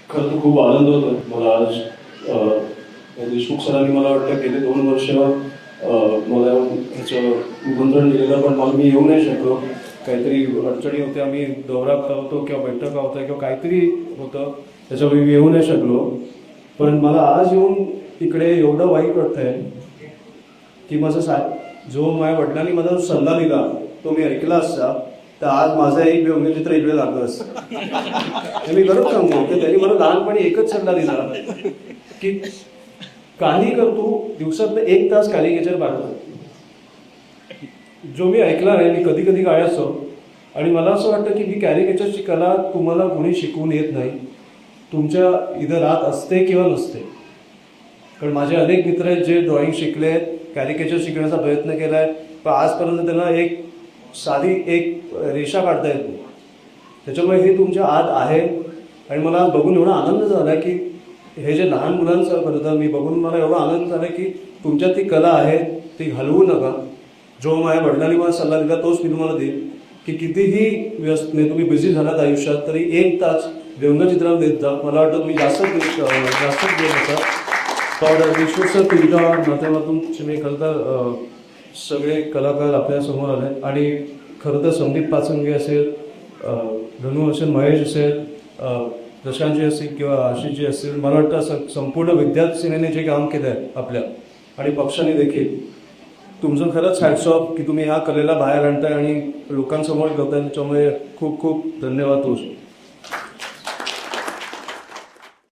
खरं तर खूप आनंद होतो मला आज. देशमुख सरांनी मला वाटतं गेले 2 वर्ष मला ह्याचं निमंत्रण दिलेलं, पण मला मी येऊ नाही शकलो. काहीतरी अडचणी होत्या, मी दौऱ्यात होतो किंवा बैठका होत्या किंवा काहीतरी होतं, त्याच्यामुळे मी येऊ नाही शकलो. पण मला आज येऊन इकडे एवढं वाईट वाटतंय की जो माझ्या वडिलांनी मला सल्ला दिला तो मी ऐकला असता तर आज माझं एक व्यंगचित्र इकडे लागलं असतं. हे मी खरंच सांगतो की त्यांनी मला लहानपणी एकच सल्ला दिला की काही कर तू दिवसात 1 तास कॅरिकेचर पाठव. जो मी ऐकला नाही, मी कधी कधी काय असतो. आणि मला असं वाटतं की ही कॅरिकेचरची कला तुम्हाला कोणी शिकवून येत नाही, तुमच्या इथं राहत असते किंवा नसते. कारण माझे अनेक मित्र आहेत जे ड्रॉइंग शिकले आहेत, कॅरिकेचर शिकण्याचा प्रयत्न केला आहे, पण आजपर्यंत त्यांना एक साधी रेषा काढता येत नाही. त्याच्यामुळे हे तुमच्या आत आहे. आणि मला बघून एवढा आनंद झाला की हे जे लहान मुलांचं करतं मी बघून मला एवढा आनंद झाला की तुमच्यात ती कला आहे, ती घालवू नका. जो माझ्या वडिलांनी मला सल्ला दिला तोच मी तुम्हाला देईन की कितीही तुम्ही बिझी झालात आयुष्यात तरी 1 तास व्यंगचित्राला देत जा. मला वाटतं तुम्ही जास्त देत होता. तर विश्वसर तुमच्या माध्यमातून मी खरं तर सगळे कलाकार आपल्यासमोर आले. आणि खरं तर संदीप पाचंगे असेल, धनु असेल, महेश असेल, प्रशांतजी असतील किंवा आशिषजी असतील, मला वाटतं संपूर्ण विद्यार्थी सेनेने जे काम केलं आहे आपल्या आणि पक्षाने देखील, तुमचं खरंच हॅट्स ऑफ की तुम्ही ह्या कलेला बाहेर आणताय आणि लोकांसमोर ठेवताय. त्याच्यामुळे खूप खूप धन्यवाद तुझं.